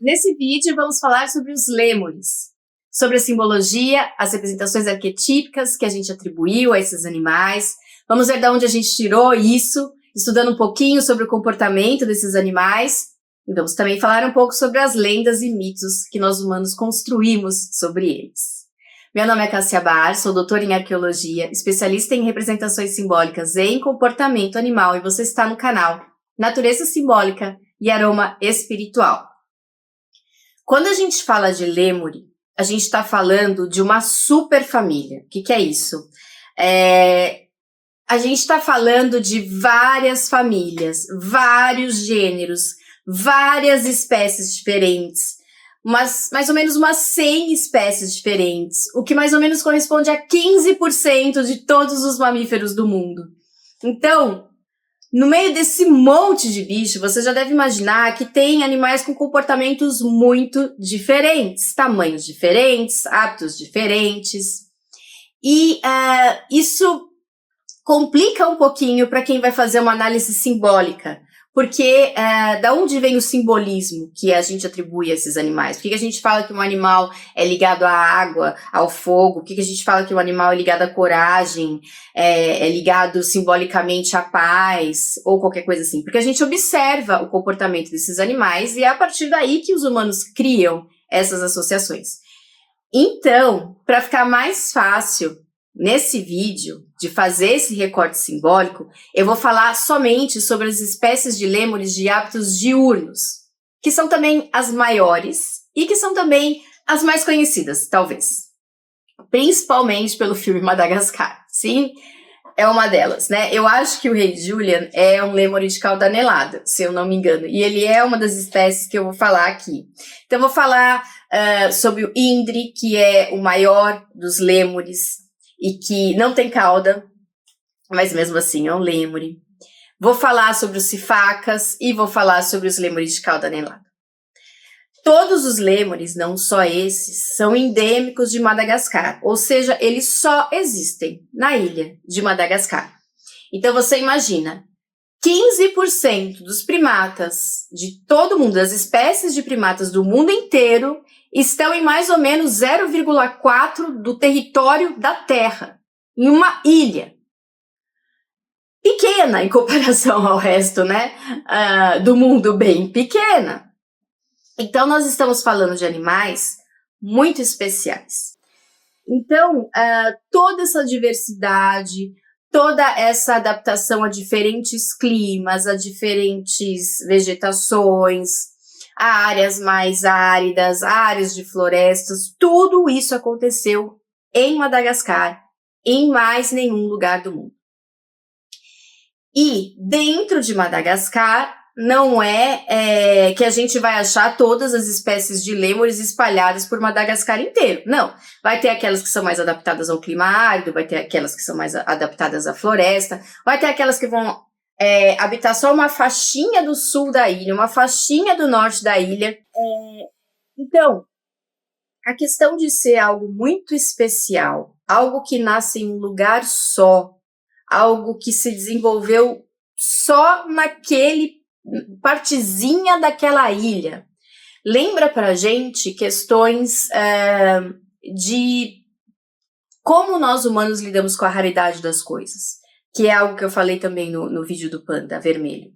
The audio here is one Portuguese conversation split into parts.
Nesse vídeo vamos falar sobre os lêmures, sobre a simbologia, as representações arquetípicas que a gente atribuiu a esses animais. Vamos ver de onde a gente tirou isso, estudando um pouquinho sobre o comportamento desses animais. E vamos também falar um pouco sobre as lendas e mitos que nós humanos construímos sobre eles. Meu nome é Cássia Bar, sou doutora em arqueologia, especialista em representações simbólicas e em comportamento animal, e você está no canal Natureza Simbólica e Aroma Espiritual. Quando a gente fala de lêmure, a gente está falando de uma superfamília. O que é isso? A gente está falando de várias famílias, vários gêneros, várias espécies diferentes, mais ou menos umas 100 espécies diferentes, o que mais ou menos corresponde a 15% de todos os mamíferos do mundo. Então, no meio desse monte de bicho, você já deve imaginar que tem animais com comportamentos muito diferentes, tamanhos diferentes, hábitos diferentes. E isso complica um pouquinho para quem vai fazer uma análise simbólica, porque da onde vem o simbolismo que a gente atribui a esses animais? Por que a gente fala que um animal é ligado à água, ao fogo? Por que a gente fala que um animal é ligado à coragem, é ligado simbolicamente à paz, ou qualquer coisa assim? Porque a gente observa o comportamento desses animais e é a partir daí que os humanos criam essas associações. Então, para ficar mais fácil nesse vídeo de fazer esse recorte simbólico, eu vou falar somente sobre as espécies de lêmures de hábitos diurnos, que são também as maiores e que são também as mais conhecidas, talvez. Principalmente pelo filme Madagascar. Sim, é uma delas, né? Eu acho que o rei Julian é um lêmure de cauda anelada, se eu não me engano. E ele é uma das espécies que eu vou falar aqui. Então, eu vou falar sobre o Indri, que é o maior dos lêmures, e que não tem cauda, mas mesmo assim é um lêmure. Vou falar sobre os sifacas e vou falar sobre os lêmures de cauda anelada. Todos os lêmures, não só esses, são endêmicos de Madagascar, ou seja, eles só existem na ilha de Madagascar. Então você imagina, 15% dos primatas de todo mundo, das espécies de primatas do mundo inteiro, estão em mais ou menos 0,4% do território da Terra, em uma ilha. Pequena em comparação ao resto, né, do mundo, bem pequena. Então, nós estamos falando de animais muito especiais. Então, toda essa diversidade, toda essa adaptação a diferentes climas, a diferentes vegetações, a áreas mais áridas, áreas de florestas, tudo isso aconteceu em Madagascar, em mais nenhum lugar do mundo. E dentro de Madagascar, não é que a gente vai achar todas as espécies de lêmures espalhadas por Madagascar inteiro. Não, vai ter aquelas que são mais adaptadas ao clima árido, vai ter aquelas que são mais adaptadas à floresta, vai ter aquelas que vão habitar só uma faixinha do sul da ilha, uma faixinha do norte da ilha. Então, a questão de ser algo muito especial, algo que nasce em um lugar só, algo que se desenvolveu só naquele partezinha daquela ilha, lembra pra gente questões de como nós humanos lidamos com a raridade das coisas, que é algo que eu falei também no vídeo do panda vermelho.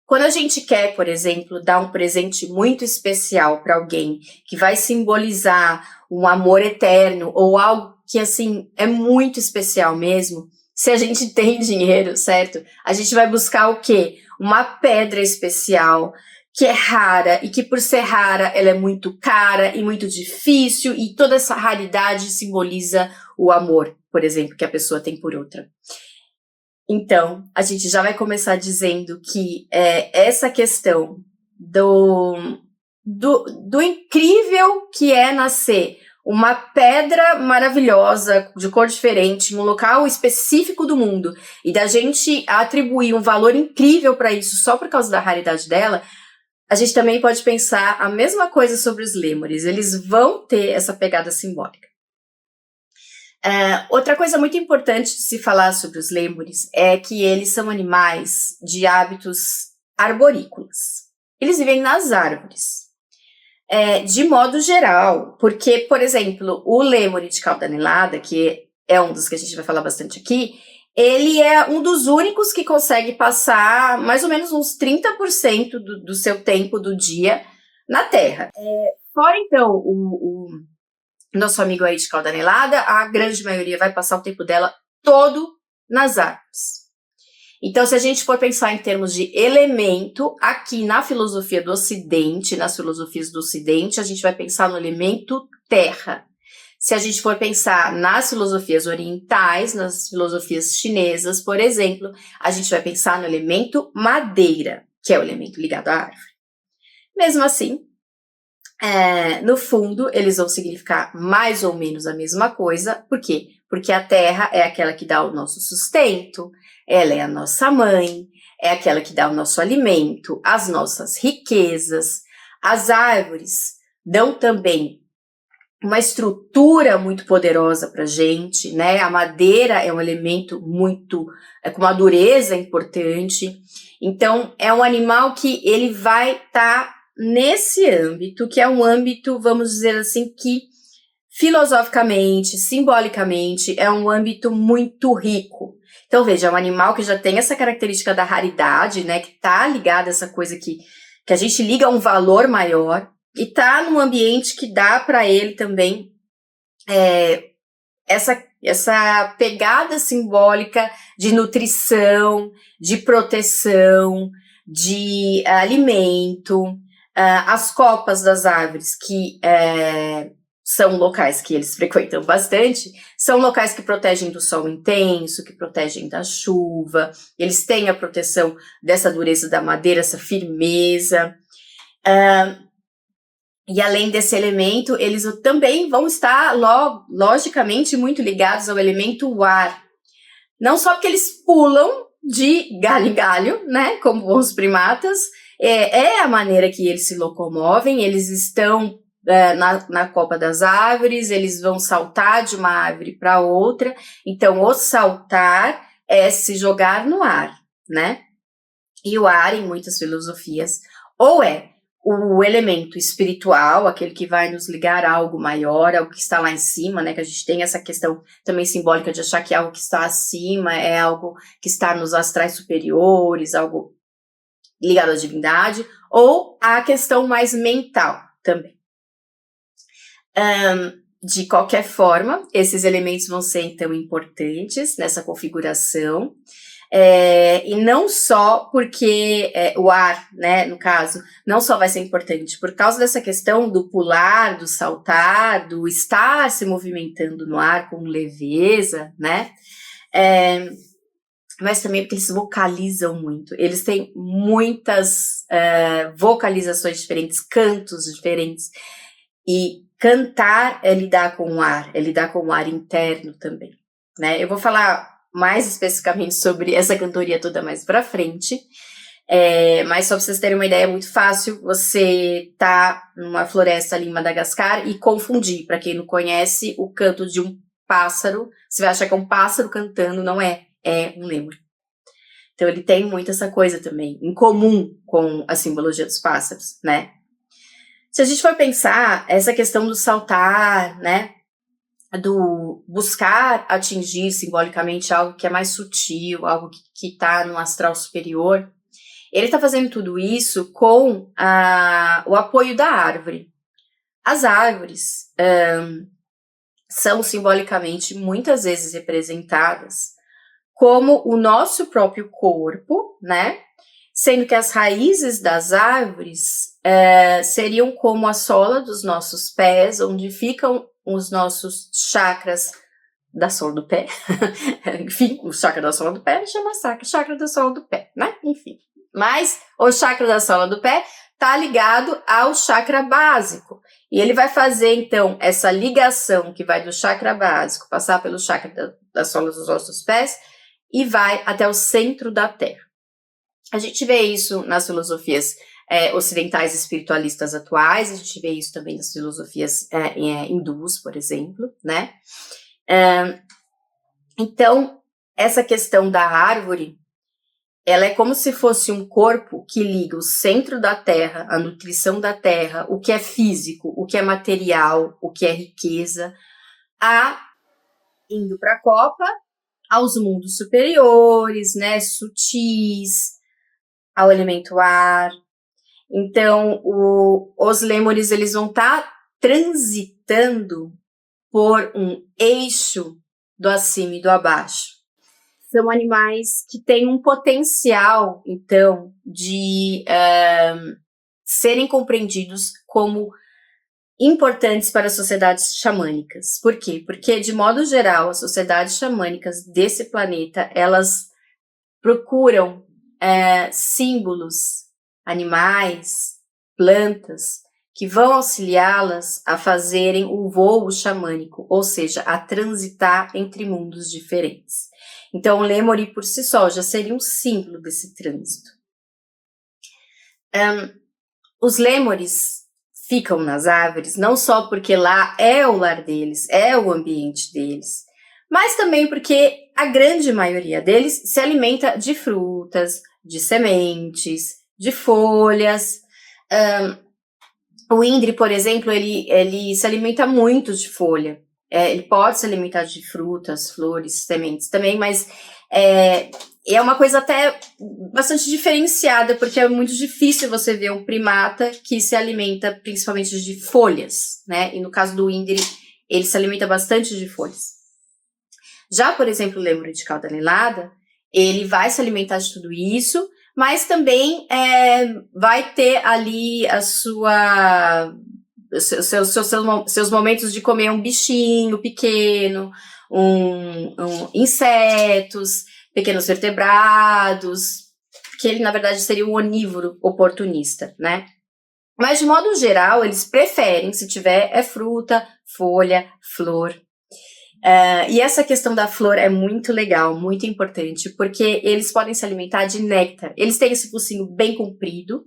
Quando a gente quer, por exemplo, dar um presente muito especial para alguém que vai simbolizar um amor eterno ou algo que assim é muito especial mesmo, se a gente tem dinheiro, certo? A gente vai buscar o quê? Uma pedra especial, que é rara, e que por ser rara, ela é muito cara e muito difícil, e toda essa raridade simboliza o amor, por exemplo, que a pessoa tem por outra. Então, a gente já vai começar dizendo que essa questão do incrível que é nascer uma pedra maravilhosa, de cor diferente, em um local específico do mundo, e da gente atribuir um valor incrível para isso só por causa da raridade dela, a gente também pode pensar a mesma coisa sobre os lêmures. Eles vão ter essa pegada simbólica. Outra coisa muito importante de se falar sobre os lêmures é que eles são animais de hábitos arborícolas. Eles vivem nas árvores. de modo geral, porque, por exemplo, o lêmure de cauda anelada, que é um dos que a gente vai falar bastante aqui, ele é um dos únicos que consegue passar mais ou menos uns 30% do seu tempo do dia na Terra. Fora, então, o nosso amigo aí de cauda anelada, a grande maioria vai passar o tempo dela todo nas árvores. Então, se a gente for pensar em termos de elemento, aqui na filosofia do Ocidente, nas filosofias do Ocidente, a gente vai pensar no elemento terra. Se a gente for pensar nas filosofias orientais, nas filosofias chinesas, por exemplo, a gente vai pensar no elemento madeira, que é o elemento ligado à árvore. Mesmo assim, no fundo, eles vão significar mais ou menos a mesma coisa. Por quê? Porque a terra é aquela que dá o nosso sustento, ela é a nossa mãe, é aquela que dá o nosso alimento, as nossas riquezas. As árvores dão também uma estrutura muito poderosa para a gente, né? A madeira é um elemento com uma dureza importante. Então, é um animal que ele vai estar nesse âmbito, que é um âmbito, vamos dizer assim, que filosoficamente, simbolicamente, é um âmbito muito rico. Então, veja, é um animal que já tem essa característica da raridade, né? Que tá ligado a essa coisa que a gente liga a um valor maior e tá num ambiente que dá para ele também essa pegada simbólica de nutrição, de proteção, de alimento. As copas das árvores, que são locais que eles frequentam bastante, são locais que protegem do sol intenso, que protegem da chuva, eles têm a proteção dessa dureza da madeira, essa firmeza. E além desse elemento, eles também vão estar, logicamente, muito ligados ao elemento ar. Não só porque eles pulam de galho em galho, né, como bons primatas, é a maneira que eles se locomovem, eles estão na copa das árvores, eles vão saltar de uma árvore para outra. Então, o saltar é se jogar no ar, né? E o ar, em muitas filosofias, ou é o elemento espiritual, aquele que vai nos ligar a algo maior, algo que está lá em cima, né? Que a gente tem essa questão também simbólica de achar que algo que está acima é algo que está nos astrais superiores, algo ligado à divindade, ou a questão mais mental também. De qualquer forma, esses elementos vão ser então importantes nessa configuração. E não só porque o ar, né, no caso, não só vai ser importante por causa dessa questão do pular, do saltar, do estar se movimentando no ar com leveza, né, mas também porque eles vocalizam muito, eles têm muitas vocalizações diferentes, cantos diferentes, e cantar é lidar com o ar, é lidar com o ar interno também, né, eu vou falar mais especificamente sobre essa cantoria toda mais pra frente, mas só pra vocês terem uma ideia, é muito fácil você tá numa floresta ali em Madagascar e confundir, pra quem não conhece, o canto de um pássaro, você vai achar que é um pássaro cantando, não é um lêmure. Então ele tem muito essa coisa também, em comum com a simbologia dos pássaros, né. Se a gente for pensar, essa questão do saltar, né, do buscar atingir simbolicamente algo que é mais sutil, algo que está no astral superior, ele está fazendo tudo isso com o apoio da árvore. As árvores são simbolicamente muitas vezes representadas como o nosso próprio corpo, né? Sendo que as raízes das árvores seriam como a sola dos nossos pés, onde ficam os nossos chakras da sola do pé. Enfim, o chakra da sola do pé chama chakra da sola do pé, né? Enfim. Mas o chakra da sola do pé está ligado ao chakra básico. E ele vai fazer, então, essa ligação que vai do chakra básico, passar pelo chakra da sola dos nossos pés e vai até o centro da Terra. A gente vê isso nas filosofias ocidentais espiritualistas atuais, a gente vê isso também nas filosofias hindus, por exemplo, né? Então, essa questão da árvore, ela é como se fosse um corpo que liga o centro da Terra, a nutrição da Terra, o que é físico, o que é material, o que é riqueza, a indo para a Copa, aos mundos superiores, né, sutis, ao elemento ar. Então, os lêmures, eles vão estar transitando por um eixo do acima e do abaixo. São animais que têm um potencial, então, de serem compreendidos como importantes para as sociedades xamânicas. Por quê? Porque, de modo geral, as sociedades xamânicas desse planeta, elas procuram símbolos, animais, plantas, que vão auxiliá-las a fazerem o voo xamânico, ou seja, a transitar entre mundos diferentes. Então, o Lemuri por si só já seria um símbolo desse trânsito. Os Lemures ficam nas árvores não só porque lá é o lar deles, é o ambiente deles, mas também porque a grande maioria deles se alimenta de frutas, de sementes, de folhas. O Indri, por exemplo, ele se alimenta muito de folha. Ele pode se alimentar de frutas, flores, sementes também, mas é uma coisa até bastante diferenciada, porque é muito difícil você ver um primata que se alimenta principalmente de folhas, né? E no caso do Indri, ele se alimenta bastante de folhas. Já, por exemplo, o Lemuri de cauda anelada, ele vai se alimentar de tudo isso, mas também vai ter ali seus momentos de comer um bichinho pequeno, insetos, pequenos vertebrados, que ele, na verdade, seria um onívoro oportunista, né? Mas, de modo geral, eles preferem, se tiver, fruta, folha, flor. E essa questão da flor é muito legal, muito importante, porque eles podem se alimentar de néctar. Eles têm esse focinho bem comprido,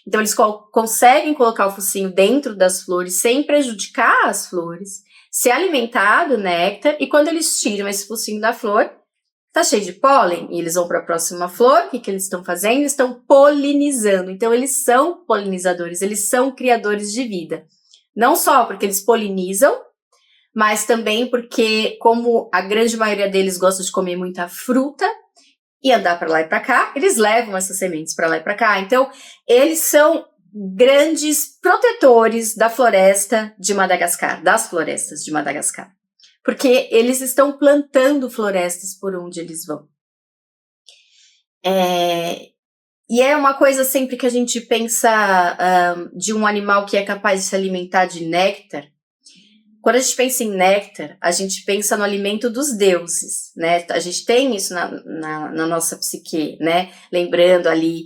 então eles conseguem colocar o focinho dentro das flores sem prejudicar as flores, se alimentar do néctar, e quando eles tiram esse focinho da flor, tá cheio de pólen, e eles vão para a próxima flor. O que eles estão fazendo? Eles estão polinizando. Então eles são polinizadores, eles são criadores de vida. Não só porque eles polinizam, mas também porque, como a grande maioria deles gosta de comer muita fruta e andar para lá e para cá, eles levam essas sementes para lá e para cá. Então, eles são grandes protetores da floresta de Madagascar, das florestas de Madagascar, porque eles estão plantando florestas por onde eles vão. E é uma coisa sempre que a gente pensa de um animal que é capaz de se alimentar de néctar. Quando a gente pensa em néctar, a gente pensa no alimento dos deuses, né? A gente tem isso na nossa psique, né? Lembrando ali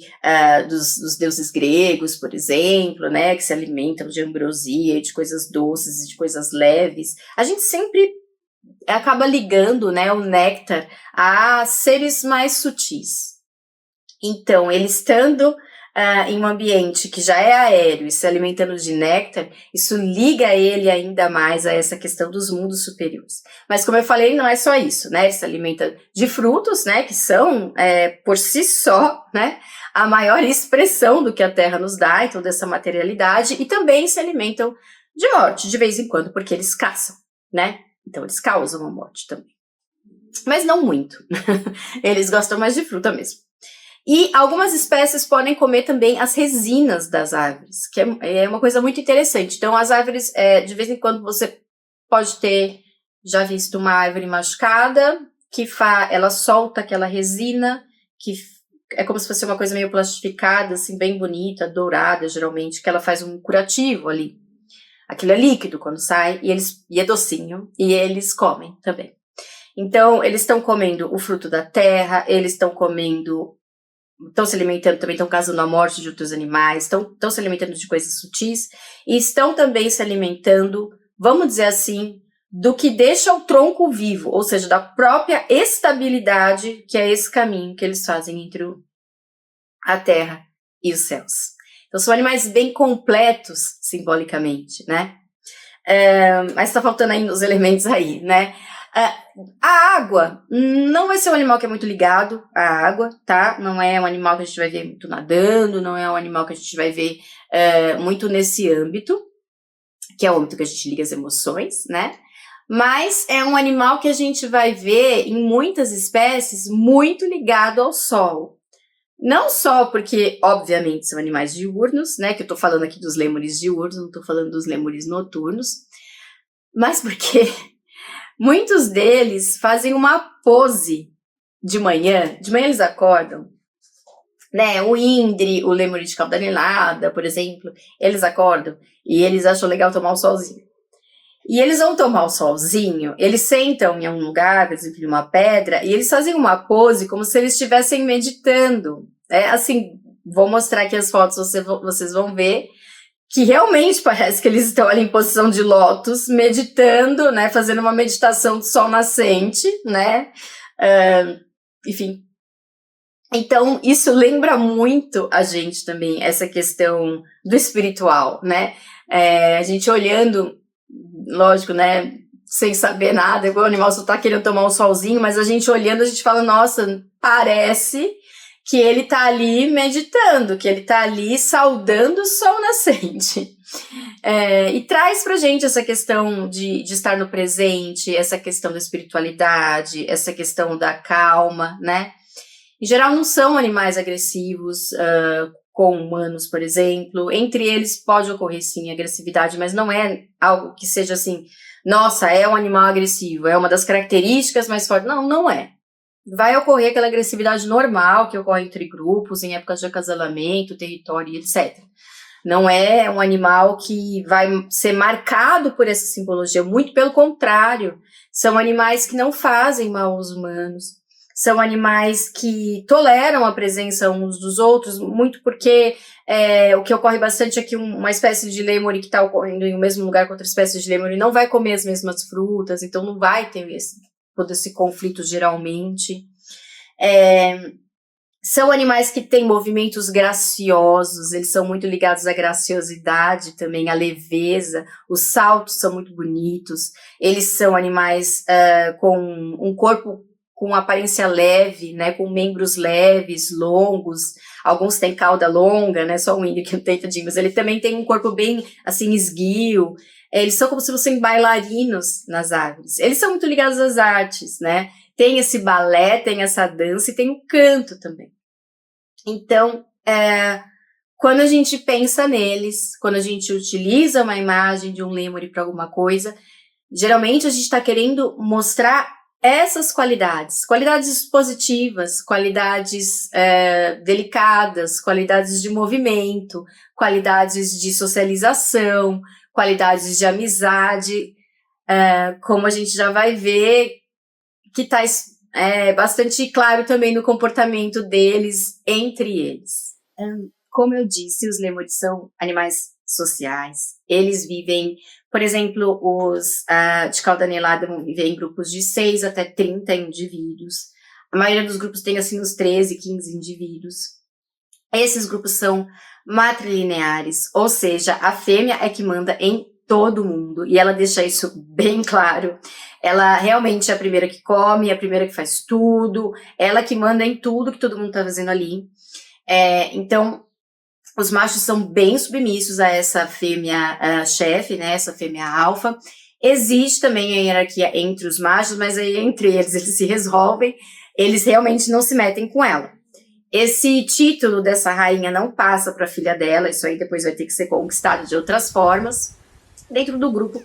dos deuses gregos, por exemplo, né? Que se alimentam de ambrosia, de coisas doces, de coisas leves. A gente sempre acaba ligando, né, o néctar a seres mais sutis. Então, ele estando em um ambiente que já é aéreo e se alimentando de néctar, isso liga ele ainda mais a essa questão dos mundos superiores. Mas, como eu falei, não é só isso, né? Ele se alimenta de frutos, né? Que são, por si só, né? A maior expressão do que a Terra nos dá, então dessa materialidade, e também se alimentam de morte, de vez em quando, porque eles caçam, né? Então, eles causam a morte também. Mas não muito. Eles gostam mais de fruta mesmo. E algumas espécies podem comer também as resinas das árvores, que é uma coisa muito interessante. Então, as árvores, de vez em quando, você pode ter já visto uma árvore machucada, que ela solta aquela resina, que é como se fosse uma coisa meio plastificada, assim, bem bonita, dourada, geralmente, que ela faz um curativo ali. Aquilo é líquido quando sai, e é docinho, e eles comem também. Então, eles estão comendo o fruto da terra, eles estão se alimentando também, estão causando a morte de outros animais, estão se alimentando de coisas sutis, e estão também se alimentando, vamos dizer assim, do que deixa o tronco vivo, ou seja, da própria estabilidade, que é esse caminho que eles fazem entre a terra e os céus. Então, são animais bem completos, simbolicamente, né? Mas está faltando ainda os elementos aí, né? A água não vai ser um animal que é muito ligado à água, tá? Não é um animal que a gente vai ver muito nadando, não é um animal que a gente vai ver muito nesse âmbito, que é o âmbito que a gente liga as emoções, né? Mas é um animal que a gente vai ver em muitas espécies muito ligado ao sol. Não só porque, obviamente, são animais diurnos, né? Que eu tô falando aqui dos lêmures diurnos, não tô falando dos lêmures noturnos, mas porque muitos deles fazem uma pose de manhã. De manhã eles acordam, né? O Indre, o lêmure de cauda anelada, por exemplo, eles acordam e eles acham legal tomar o solzinho. E eles vão tomar o solzinho, eles sentam em um lugar, por exemplo, em uma pedra, e eles fazem uma pose como se eles estivessem meditando. Assim, vou mostrar aqui as fotos, vocês vão ver que realmente parece que eles estão ali em posição de lótus, meditando, né, fazendo uma meditação do sol nascente, né, enfim. Então, isso lembra muito a gente também, essa questão do espiritual, né, a gente olhando, lógico, né, sem saber nada, o animal só tá querendo tomar um solzinho, mas a gente olhando, a gente fala, nossa, parece que ele tá ali meditando, que ele tá ali saudando o sol nascente. E traz pra gente essa questão de estar no presente, essa questão da espiritualidade, essa questão da calma, né? Em geral, não são animais agressivos, com humanos, por exemplo. Entre eles pode ocorrer, sim, agressividade, mas não é algo que seja assim, nossa, é um animal agressivo, é uma das características mais fortes. Não, não é. Vai ocorrer aquela agressividade normal que ocorre entre grupos, em épocas de acasalamento, território, etc. Não é um animal que vai ser marcado por essa simbologia, muito pelo contrário. São animais que não fazem mal aos humanos. São animais que toleram a presença uns dos outros, muito porque o que ocorre bastante é que uma espécie de lêmure que está ocorrendo em um mesmo lugar com outra espécie de lêmure não vai comer as mesmas frutas, então não vai ter todo esse conflito geralmente. São animais que têm movimentos graciosos, eles são muito ligados à graciosidade também, à leveza, os saltos são muito bonitos, eles são animais com um corpo com aparência leve, né, com membros leves, longos, alguns têm cauda longa, né, só o índio que não tem, tadinho, mas ele também tem um corpo bem, assim, esguio, eles são como se fossem bailarinos nas árvores, eles são muito ligados às artes, né, tem esse balé, tem essa dança e tem o canto também. Então, quando a gente pensa neles, quando a gente utiliza uma imagem de um lêmure para alguma coisa, geralmente a gente está querendo mostrar essas qualidades positivas, qualidades delicadas, qualidades de movimento, qualidades de socialização, qualidades de amizade, como a gente já vai ver, que está bastante claro também no comportamento deles, entre eles. Como eu disse, os lêmures são animais sociais. Eles vivem, por exemplo, os de cauda anelada vão viver em grupos de 6 até 30 indivíduos. A maioria dos grupos tem assim uns 13, 15 indivíduos. Esses grupos são matrilineares, ou seja, a fêmea é que manda em todo mundo, e ela deixa isso bem claro. Ela realmente é a primeira que come, é a primeira que faz tudo, ela que manda em tudo que todo mundo tá fazendo ali. Então, os machos são bem submissos a essa fêmea chefe, né, essa fêmea alfa. Existe também a hierarquia entre os machos, mas aí entre eles se resolvem, eles realmente não se metem com ela. Esse título dessa rainha não passa para a filha dela, isso aí depois vai ter que ser conquistado de outras formas. Dentro do grupo,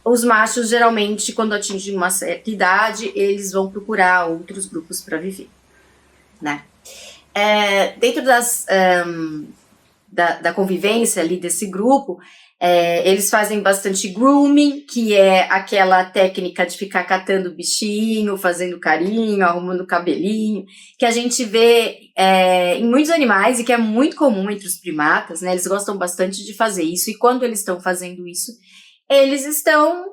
os machos geralmente, quando atingem uma certa idade, eles vão procurar outros grupos para viver, né? Dentro da convivência ali desse grupo, eles fazem bastante grooming, que é aquela técnica de ficar catando bichinho, fazendo carinho, arrumando cabelinho, que a gente vê em muitos animais e que é muito comum entre os primatas, né? Eles gostam bastante de fazer isso, e quando eles estão fazendo isso, eles estão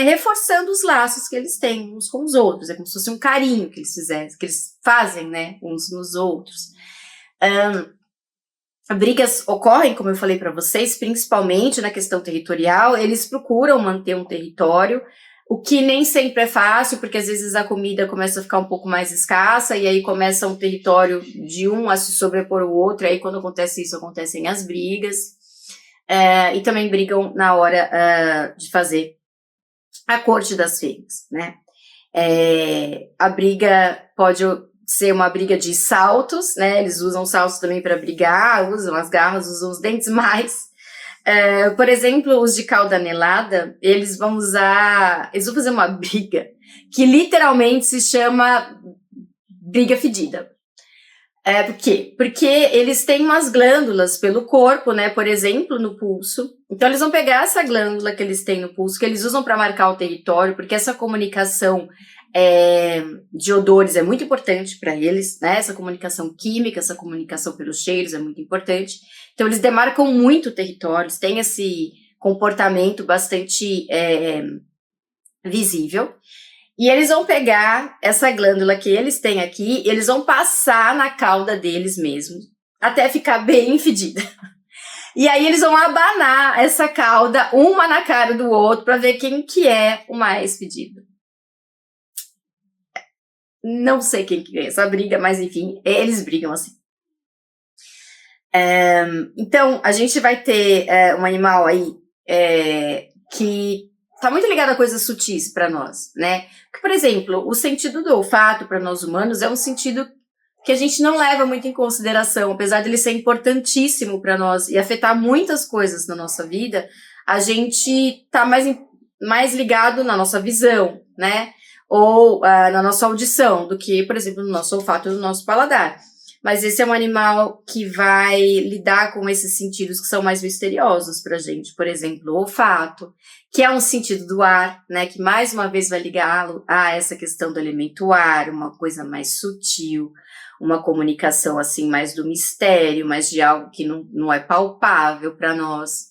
reforçando os laços que eles têm uns com os outros, é como se fosse um carinho que eles fazem, né, uns nos outros. Brigas ocorrem, como eu falei para vocês, principalmente na questão territorial, eles procuram manter um território, O que nem sempre é fácil, porque às vezes a comida começa a ficar um pouco mais escassa, e aí começa um território de um a se sobrepor o outro, e aí quando acontece isso, acontecem as brigas, e também brigam na hora de fazer a corte das fêmeas, né? A briga pode ser uma briga de saltos, né? Eles usam saltos também para brigar, usam as garras, usam os dentes mais. Por exemplo, os de cauda anelada, eles vão fazer uma briga que literalmente se chama briga fedida. Por quê? Porque eles têm umas glândulas pelo corpo, né? Por exemplo, no pulso. Então, eles vão pegar essa glândula que eles têm no pulso, que eles usam para marcar o território, porque essa comunicação de odores é muito importante para eles, né? Essa comunicação química, essa comunicação pelos cheiros é muito importante. Então, eles demarcam muito o território, eles têm esse comportamento bastante visível. E eles vão pegar essa glândula que eles têm aqui, eles vão passar na cauda deles mesmos, até ficar bem fedida. E aí eles vão abanar essa cauda, uma na cara do outro, para ver quem que é o mais fedido. Não sei quem que ganha essa briga, mas enfim, eles brigam assim. Então, a gente vai ter um animal aí que tá muito ligado a coisas sutis para nós, né? Porque, por exemplo, o sentido do olfato para nós humanos é um sentido que a gente não leva muito em consideração, apesar de ele ser importantíssimo para nós e afetar muitas coisas na nossa vida, a gente tá mais ligado na nossa visão, né? Ou na nossa audição, do que, por exemplo, no nosso olfato e no nosso paladar. Mas esse é um animal que vai lidar com esses sentidos que são mais misteriosos pra gente. Por exemplo, o olfato, que é um sentido do ar, né? Que mais uma vez vai ligá-lo a essa questão do elemento ar, uma coisa mais sutil, uma comunicação assim mais do mistério, mais de algo que não é palpável para nós.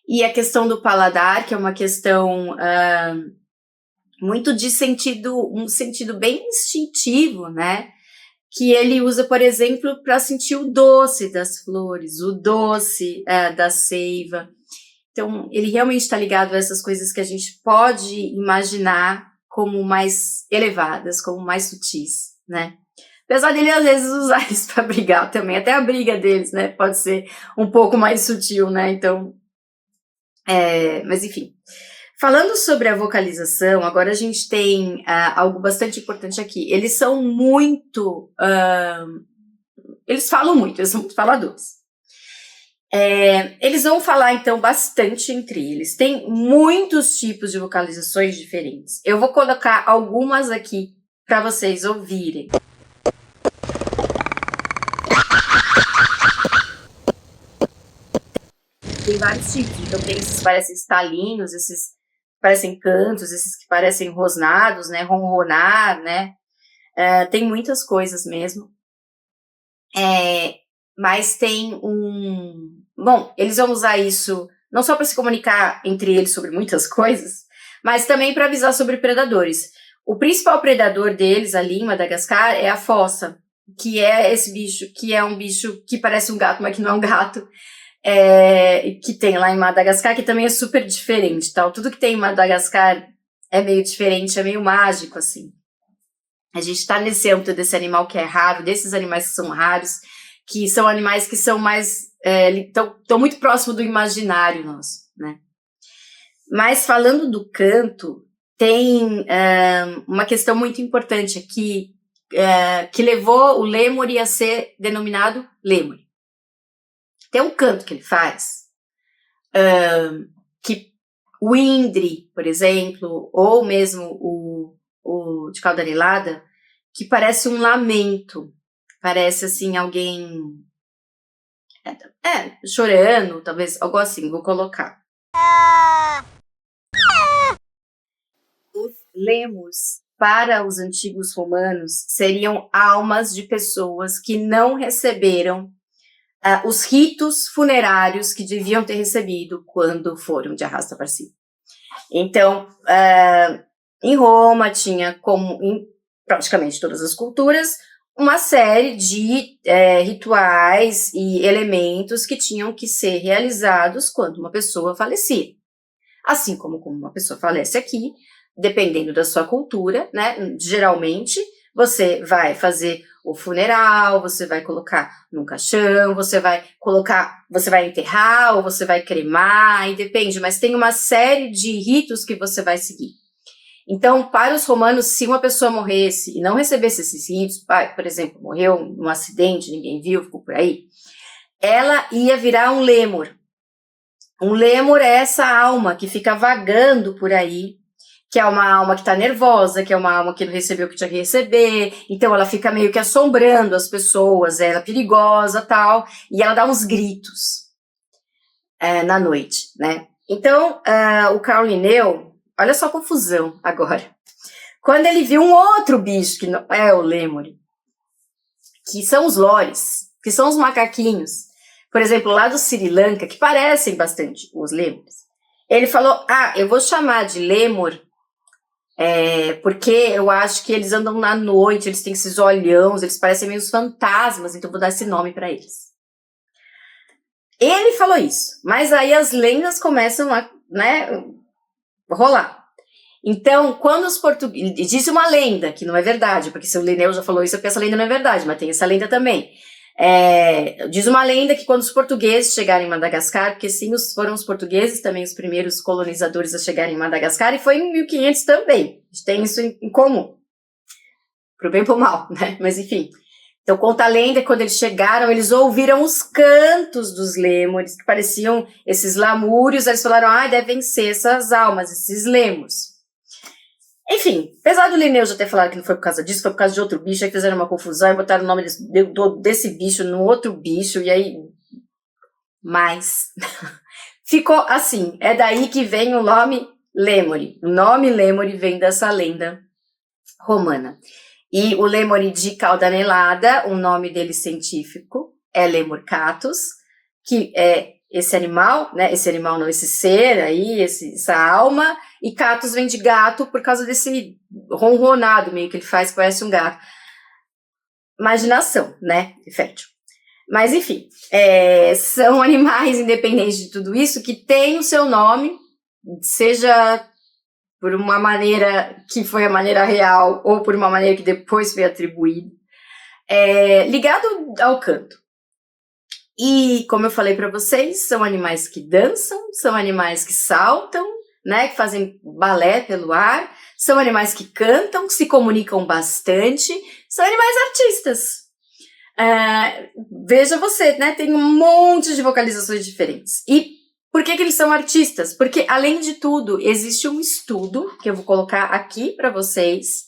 E a questão do paladar, que é uma questão muito de um sentido bem instintivo, né? Que ele usa, por exemplo, para sentir o doce das flores, o doce da seiva. Então, ele realmente está ligado a essas coisas que a gente pode imaginar como mais elevadas, como mais sutis, né? Apesar dele, às vezes, usar isso para brigar também. Até a briga deles, né? Pode ser um pouco mais sutil, né? Então, mas enfim. Falando sobre a vocalização, agora a gente tem algo bastante importante aqui. Eles são muito... eles falam muito, eles são muito faladores. Eles vão falar, então, bastante entre eles. Tem muitos tipos de vocalizações diferentes. Eu vou colocar algumas aqui para vocês ouvirem. Tem vários tipos. Então, tem esses que parecem estalinhos, esses parecem cantos, esses que parecem rosnados, né, ronronar, né, tem muitas coisas mesmo, mas tem bom, eles vão usar isso não só para se comunicar entre eles sobre muitas coisas, mas também para avisar sobre predadores. O principal predador deles ali em Madagascar é a fossa, que é esse bicho, que é um bicho que parece um gato, mas que não é um gato, que tem lá em Madagascar, que também é super diferente, tal. Tudo que tem em Madagascar é meio diferente, é meio mágico, assim. A gente tá nesse âmbito desse animal que é raro, desses animais que são raros, que são animais que são mais, estão muito próximo do imaginário nosso, né? Mas falando do canto, tem uma questão muito importante aqui, que levou o lêmure a ser denominado lêmure. Tem um canto que ele faz, que o indre, por exemplo, ou mesmo o de cauda anelada, que parece um lamento, parece assim alguém chorando, talvez, algo assim, vou colocar. Os lemos, para os antigos romanos, seriam almas de pessoas que não receberam os ritos funerários que deviam ter recebido quando foram de arrasta para cima. Então, em Roma tinha, como em praticamente todas as culturas, uma série de rituais e elementos que tinham que ser realizados quando uma pessoa falecia. Assim como uma pessoa falece aqui, dependendo da sua cultura, né? Geralmente, você vai fazer o funeral, você vai colocar num caixão, você vai enterrar ou você vai cremar, aí depende, mas tem uma série de ritos que você vai seguir. Então, para os romanos, se uma pessoa morresse e não recebesse esses ritos, por exemplo, morreu num acidente, ninguém viu, ficou por aí, ela ia virar um lêmur. Um lêmur é essa alma que fica vagando por aí, que é uma alma que está nervosa, que é uma alma que não recebeu o que tinha que receber, então ela fica meio que assombrando as pessoas, ela é perigosa, tal, e ela dá uns gritos na noite, né? Então, o Carl Linneu, olha só a confusão agora. Quando ele viu um outro bicho, que não é o lêmur, que são os lores, que são os macaquinhos, por exemplo, lá do Sri Lanka, que parecem bastante os lêmures, ele falou, eu vou chamar de lêmur, porque eu acho que eles andam na noite, eles têm esses olhões, eles parecem meio fantasmas, então vou dar esse nome para eles. Ele falou isso, mas aí as lendas começam a, né, rolar. Então, quando os portugueses... Disse uma lenda, que não é verdade, porque se o Linneu já falou isso, é porque essa lenda não é verdade, mas tem essa lenda também. Diz uma lenda que quando os portugueses chegaram em Madagascar, porque sim, foram os portugueses também os primeiros colonizadores a chegarem em Madagascar, e foi em 1500 também. A gente tem isso em comum. Pro bem e pro mal, né? Mas enfim. Então conta a lenda que quando eles chegaram, eles ouviram os cantos dos lêmures, que pareciam esses lamúrios, eles falaram, devem ser essas almas, esses lêmures. Enfim, apesar do Linneu já ter falado que não foi por causa disso, foi por causa de outro bicho, aí fizeram uma confusão e botaram o nome desse bicho no outro bicho, e aí... Mas... ficou assim, é daí que vem o nome Lemuri. O nome Lemuri vem dessa lenda romana. E o Lemuri de cauda anelada, o nome dele científico é Lemur catus, que é esse animal, né? Esse animal não, esse ser aí, essa alma, e catus vem de gato por causa desse ronronado meio que ele faz, que parece um gato. Imaginação, né? Fértil. Mas enfim, são animais independentes de tudo isso que têm o seu nome, seja por uma maneira que foi a maneira real ou por uma maneira que depois foi atribuída, ligado ao canto. E, como eu falei para vocês, são animais que dançam, são animais que saltam, né, que fazem balé pelo ar, são animais que cantam, se comunicam bastante, são animais artistas. Veja você, né, tem um monte de vocalizações diferentes. E por que eles são artistas? Porque, além de tudo, existe um estudo, que eu vou colocar aqui para vocês,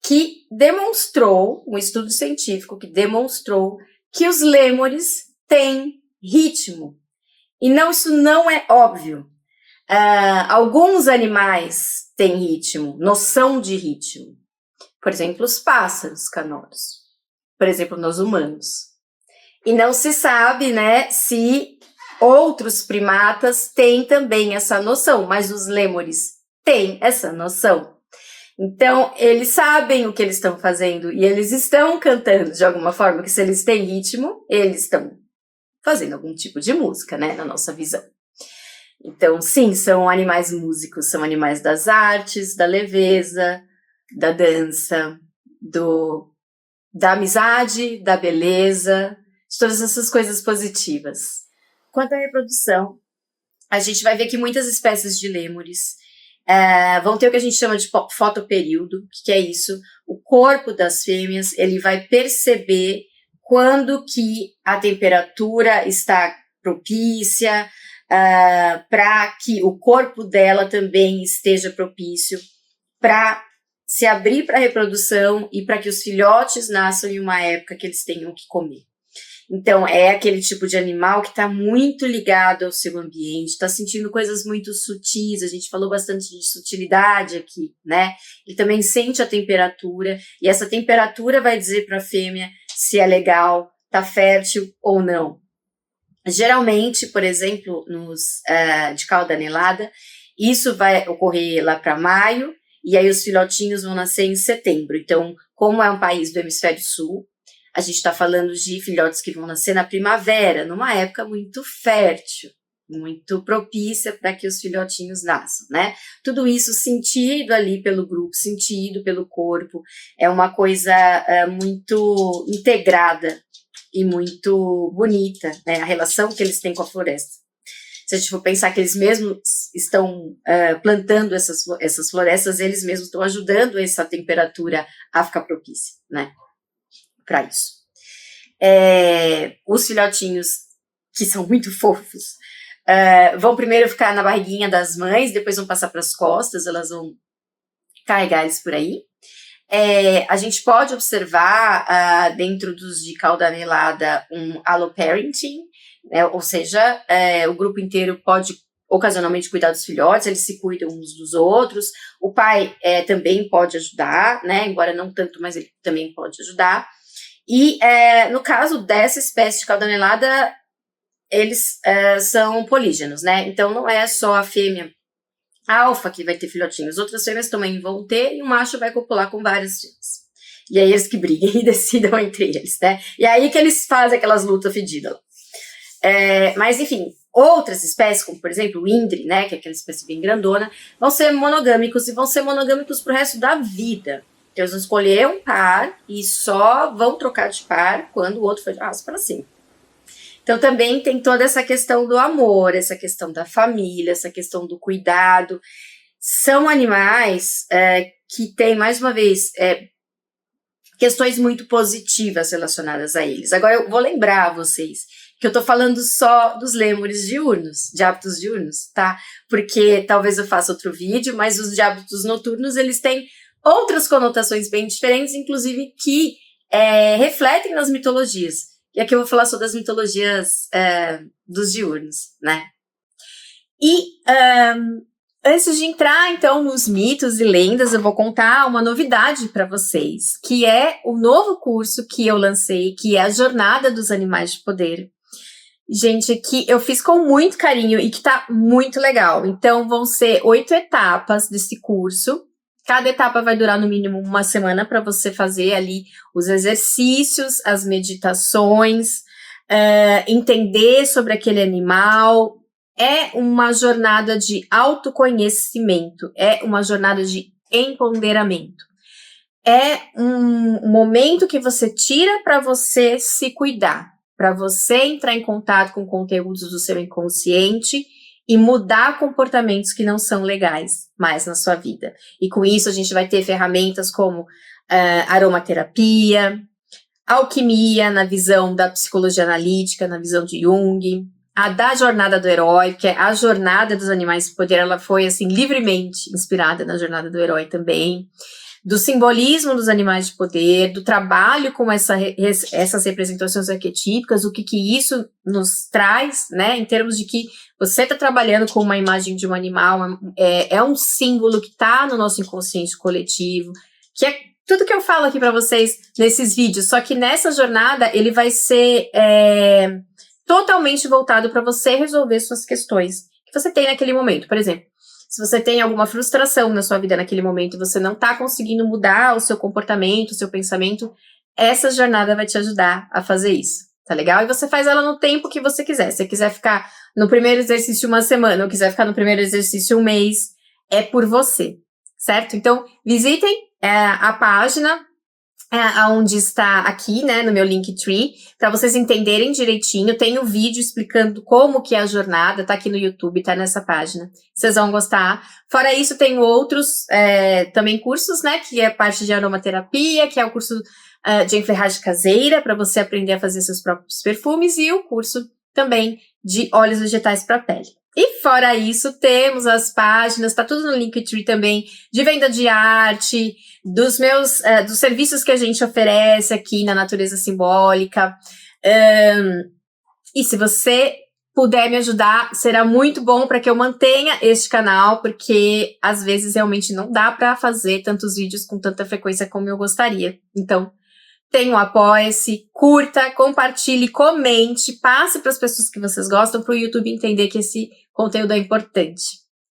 que demonstrou, um estudo científico que demonstrou que os lêmures têm ritmo. E isso não é óbvio. Alguns animais têm ritmo, noção de ritmo. Por exemplo, os pássaros canoros. Por exemplo, nós humanos. E não se sabe, né, se outros primatas têm também essa noção, mas os lêmures têm essa noção. Então, eles sabem o que eles estão fazendo e eles estão cantando de alguma forma, que se eles têm ritmo, eles estão fazendo algum tipo de música, né, na nossa visão. Então, sim, são animais músicos, são animais das artes, da leveza, da dança, da amizade, da beleza, de todas essas coisas positivas. Quanto à reprodução, a gente vai ver que muitas espécies de lêmures vão ter o que a gente chama de fotoperíodo. O que é isso? O corpo das fêmeas, ele vai perceber quando que a temperatura está propícia, para que o corpo dela também esteja propício para se abrir para a reprodução e para que os filhotes nasçam em uma época que eles tenham que comer. Então, é aquele tipo de animal que está muito ligado ao seu ambiente, está sentindo coisas muito sutis, a gente falou bastante de sutilidade aqui, né? Ele também sente a temperatura, e essa temperatura vai dizer para a fêmea se é legal, está fértil ou não. Geralmente, por exemplo, de cauda anelada, isso vai ocorrer lá para maio, e aí os filhotinhos vão nascer em setembro. Então, como é um país do hemisfério sul, a gente está falando de filhotes que vão nascer na primavera, numa época muito fértil, muito propícia para que os filhotinhos nasçam, né? Tudo isso sentido ali pelo grupo, sentido pelo corpo, é uma coisa muito integrada e muito bonita, né? A relação que eles têm com a floresta. Se a gente for pensar que eles mesmos estão plantando essas florestas, eles mesmos estão ajudando essa temperatura a ficar propícia, né? Para isso. Os filhotinhos, que são muito fofos, vão primeiro ficar na barriguinha das mães, depois vão passar para as costas, elas vão carregar eles por aí. A gente pode observar dentro dos de cauda anelada um alloparenting, né, ou seja, o grupo inteiro pode ocasionalmente cuidar dos filhotes, eles se cuidam uns dos outros. O pai também pode ajudar, né, embora não tanto, mas ele também pode ajudar. E no caso dessa espécie de cauda anelada, eles são polígenos, né? Então não é só a fêmea alfa que vai ter filhotinhos, outras fêmeas também vão ter e o macho vai copular com várias fêmeas. E aí eles que briguem e decidam entre eles, né? E aí que eles fazem aquelas lutas fedidas. Mas enfim, outras espécies, como por exemplo o indre, né, que é aquela espécie bem grandona, vão ser monogâmicos e vão ser monogâmicos pro resto da vida. Eles vão escolher um par e só vão trocar de par quando o outro for de raça para cima. Então também tem toda essa questão do amor, essa questão da família, essa questão do cuidado. São animais que têm, mais uma vez, questões muito positivas relacionadas a eles. Agora eu vou lembrar a vocês que eu tô falando só dos lêmures diurnos, de hábitos diurnos, tá? Porque talvez eu faça outro vídeo, mas os de hábitos noturnos, eles têm outras conotações bem diferentes, inclusive que refletem nas mitologias. E aqui eu vou falar só das mitologias dos diurnos, né? E antes de entrar, então, nos mitos e lendas, eu vou contar uma novidade para vocês, que é o novo curso que eu lancei, que é a Jornada dos Animais de Poder. Gente, que eu fiz com muito carinho e que tá muito legal. Então, vão ser 8 etapas desse curso. Cada etapa vai durar no mínimo uma semana para você fazer ali os exercícios, as meditações, entender sobre aquele animal. É uma jornada de autoconhecimento, é uma jornada de empoderamento. É um momento que você tira para você se cuidar, para você entrar em contato com conteúdos do seu inconsciente e mudar comportamentos que não são legais mais na sua vida. E com isso a gente vai ter ferramentas como aromaterapia, alquimia na visão da psicologia analítica, na visão de Jung, a da jornada do herói, que é a jornada dos animais de poder, ela foi assim livremente inspirada na jornada do herói também, do simbolismo dos animais de poder, do trabalho com essas representações arquetípicas, o que isso nos traz, né, em termos de que você está trabalhando com uma imagem de um animal, é um símbolo que está no nosso inconsciente coletivo, que é tudo que eu falo aqui para vocês nesses vídeos, só que nessa jornada ele vai ser totalmente voltado para você resolver suas questões que você tem naquele momento. Por exemplo, se você tem alguma frustração na sua vida naquele momento e você não está conseguindo mudar o seu comportamento, o seu pensamento, essa jornada vai te ajudar a fazer isso, tá legal? E você faz ela no tempo que você quiser. Se você quiser ficar no primeiro exercício uma semana ou quiser ficar no primeiro exercício um mês, é por você, certo? Então, visitem a página onde está aqui, né, no meu Linktree, para vocês entenderem direitinho. Tem um vídeo explicando como que é a jornada, tá aqui no YouTube, tá nessa página. Vocês vão gostar. Fora isso, tem outros também cursos, né, que é parte de aromaterapia, que é o curso de enferragem caseira, para você aprender a fazer seus próprios perfumes, e o curso também de óleos vegetais para pele. E fora isso, temos as páginas, tá tudo no Linktree também, de venda de arte, dos serviços que a gente oferece aqui na Natureza Simbólica. E se você puder me ajudar, será muito bom para que eu mantenha este canal, porque às vezes realmente não dá para fazer tantos vídeos com tanta frequência como eu gostaria. Então, tem um apoia-se, curta, compartilhe, comente, passe para as pessoas que vocês gostam, para o YouTube entender que esse conteúdo é importante,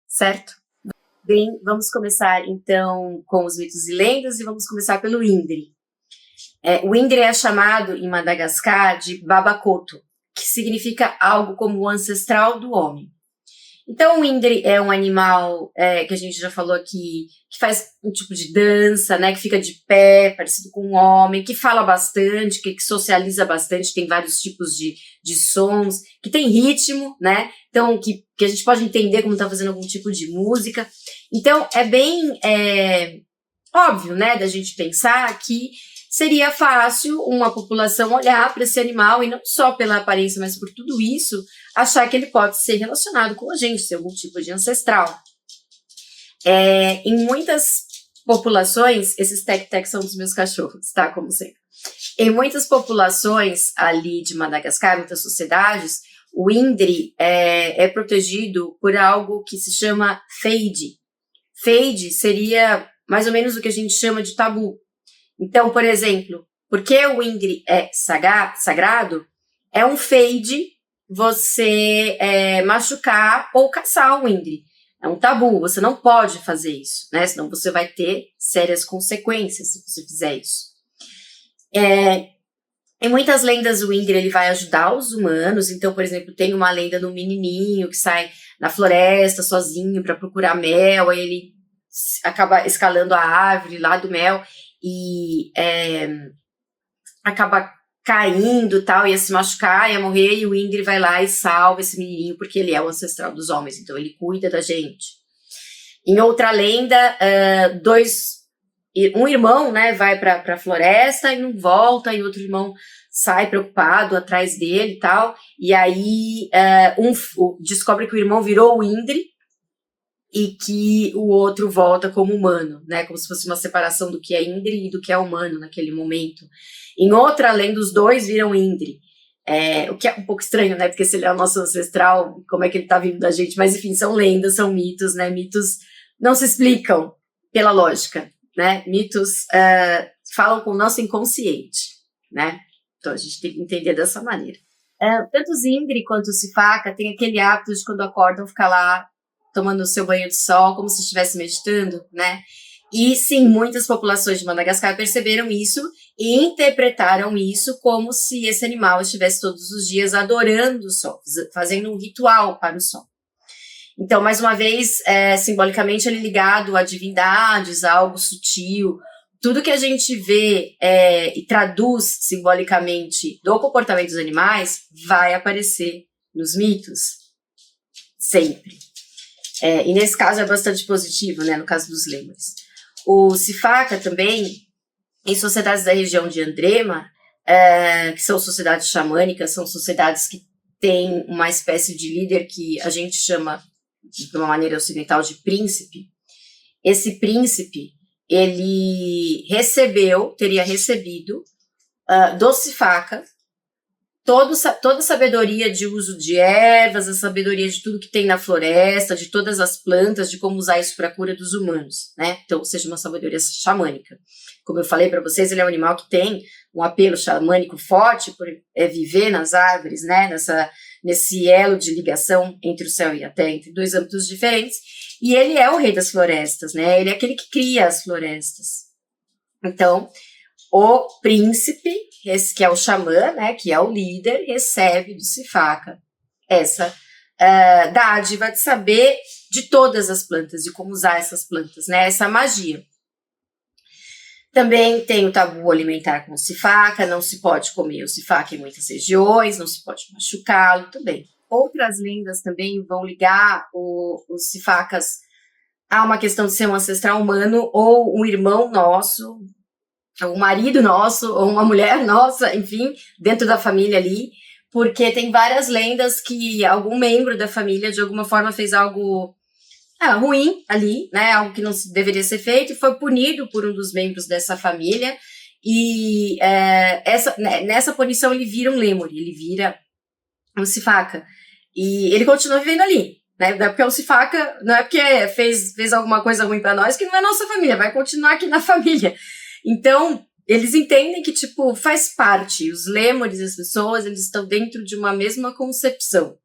certo? Bem, vamos começar então com os mitos e lendas e vamos começar pelo Indre. O Indre é chamado em Madagascar de Babacoto, que significa algo como o ancestral do homem. Então, o Indri é um animal que a gente já falou aqui, que faz um tipo de dança, né, que fica de pé, parecido com um homem, que fala bastante, que socializa bastante, tem vários tipos de sons, que tem ritmo, né, então que a gente pode entender como está fazendo algum tipo de música. Então, é bem óbvio, né, da gente pensar que seria fácil uma população olhar para esse animal e não só pela aparência, mas por tudo isso, achar que ele pode ser relacionado com a gente, ser algum tipo de ancestral. Em muitas populações, esses tec-tec são dos meus cachorros, tá? Como sempre. Em muitas populações ali de Madagascar, muitas sociedades, o Indri é protegido por algo que se chama Feide. Feide seria mais ou menos o que a gente chama de tabu. Então, por exemplo, porque o Indri é sagrado, é um feide você machucar ou caçar o Indri. É um tabu, você não pode fazer isso, né? Senão você vai ter sérias consequências se você fizer isso. Em muitas lendas, o Indri ele vai ajudar os humanos. Então, por exemplo, tem uma lenda do menininho que sai na floresta sozinho para procurar mel, aí ele acaba escalando a árvore lá do mel e acaba caindo, tal, ia se machucar, ia morrer, e o Indri vai lá e salva esse menininho, porque ele é o ancestral dos homens, então ele cuida da gente. Em outra lenda, um irmão, né, vai para a floresta e não volta, e outro irmão sai preocupado atrás dele e tal, e aí descobre que o irmão virou o Indri, e que o outro volta como humano, né? Como se fosse uma separação do que é Indri e do que é humano naquele momento. Em outra lenda, os dois viram Indri. O que é um pouco estranho, né? Porque se ele é o nosso ancestral, como é que ele tá vindo da gente? Mas, enfim, são lendas, são mitos, né? Mitos não se explicam pela lógica, né? Mitos falam com o nosso inconsciente, né? Então, a gente tem que entender dessa maneira. Tanto os Indri quanto o Sifaka têm aquele hábito de, quando acordam, ficar lá tomando o seu banho de sol, como se estivesse meditando, né? E sim, muitas populações de Madagascar perceberam isso e interpretaram isso como se esse animal estivesse todos os dias adorando o sol, fazendo um ritual para o sol. Então, mais uma vez, simbolicamente, ele é ligado a divindades, a algo sutil. Tudo que a gente vê e traduz simbolicamente do comportamento dos animais vai aparecer nos mitos, sempre. E nesse caso é bastante positivo, né, no caso dos lêmures. O Sifaka também, em sociedades da região de Andrema, que são sociedades xamânicas, são sociedades que têm uma espécie de líder que a gente chama, de uma maneira ocidental, de príncipe. Esse príncipe, ele teria recebido do Sifaka toda a sabedoria de uso de ervas, a sabedoria de tudo que tem na floresta, de todas as plantas, de como usar isso para a cura dos humanos, né? Então, ou seja, uma sabedoria xamânica. Como eu falei para vocês, ele é um animal que tem um apelo xamânico forte por viver nas árvores, né? Nesse elo de ligação entre o céu e a terra, entre dois âmbitos diferentes. E ele é o rei das florestas, né? Ele é aquele que cria as florestas. Então, o príncipe, esse que é o xamã, né, que é o líder, recebe do Sifaka essa dádiva de saber de todas as plantas, de como usar essas plantas, né, essa magia. Também tem o tabu alimentar com o Sifaka, não se pode comer o Sifaka em muitas regiões, não se pode machucá-lo também. Outras lendas também vão ligar os Sifakas a uma questão de ser um ancestral humano ou um irmão nosso, um marido nosso, ou uma mulher nossa, enfim, dentro da família ali, porque tem várias lendas que algum membro da família, de alguma forma, fez algo ruim ali, né, algo que não deveria ser feito, e foi punido por um dos membros dessa família, e nessa punição ele vira um lêmure, ele vira um Sifaka, e ele continua vivendo ali, né, não é porque o Sifaka, não é porque fez alguma coisa ruim pra nós, que não é nossa família, vai continuar aqui na família. Então, eles entendem que, tipo, faz parte. Os lêmures, as pessoas, eles estão dentro de uma mesma concepção.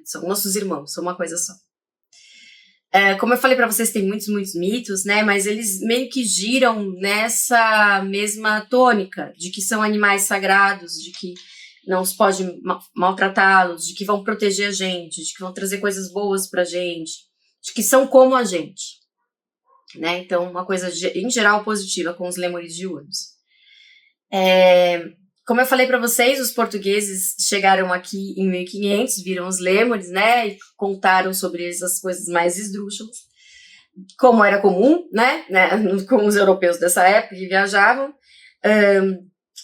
São nossos irmãos, são uma coisa só. Como eu falei para vocês, tem muitos, muitos mitos, né? Mas eles meio que giram nessa mesma tônica, de que são animais sagrados, de que não se pode maltratá-los, de que vão proteger a gente, de que vão trazer coisas boas pra gente, de que são como a gente, né? Então, uma coisa em geral positiva com os lêmures diurnos. Como eu falei para vocês, os portugueses chegaram aqui em 1500, viram os lêmures, né, e contaram sobre essas coisas mais esdrúxulas, como era comum, né, com os europeus dessa época que viajavam.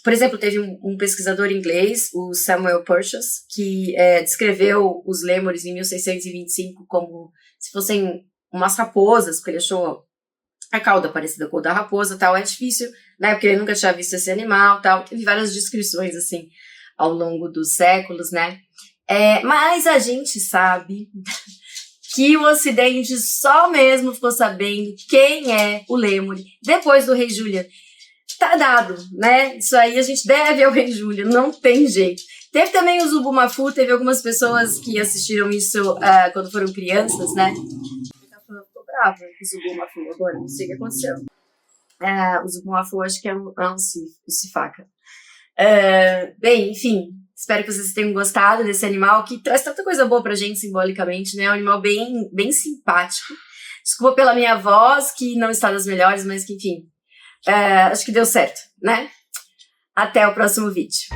Por exemplo, teve um pesquisador inglês, o Samuel Purchas, que descreveu os lêmures em 1625 como se fossem umas raposas, porque ele achou a cauda parecida com a da raposa, tal. É difícil, né, porque ele nunca tinha visto esse animal, tal. Teve várias descrições, assim, ao longo dos séculos, né. Mas a gente sabe que o Ocidente só mesmo ficou sabendo quem é o lêmure depois do rei Julian. Tá dado, né? Isso aí a gente deve ao rei Julian, não tem jeito. Teve também o Zubumafu, teve algumas pessoas que assistiram isso quando foram crianças, né? Ficou brava com o Zubumafu agora, não sei o que aconteceu. O Zubumafu acho que é um Sifaca. Bem, enfim, espero que vocês tenham gostado desse animal que traz tanta coisa boa pra gente simbolicamente, né? É um animal bem, bem simpático. Desculpa pela minha voz, que não está das melhores, mas que enfim, acho que deu certo, né? Até o próximo vídeo.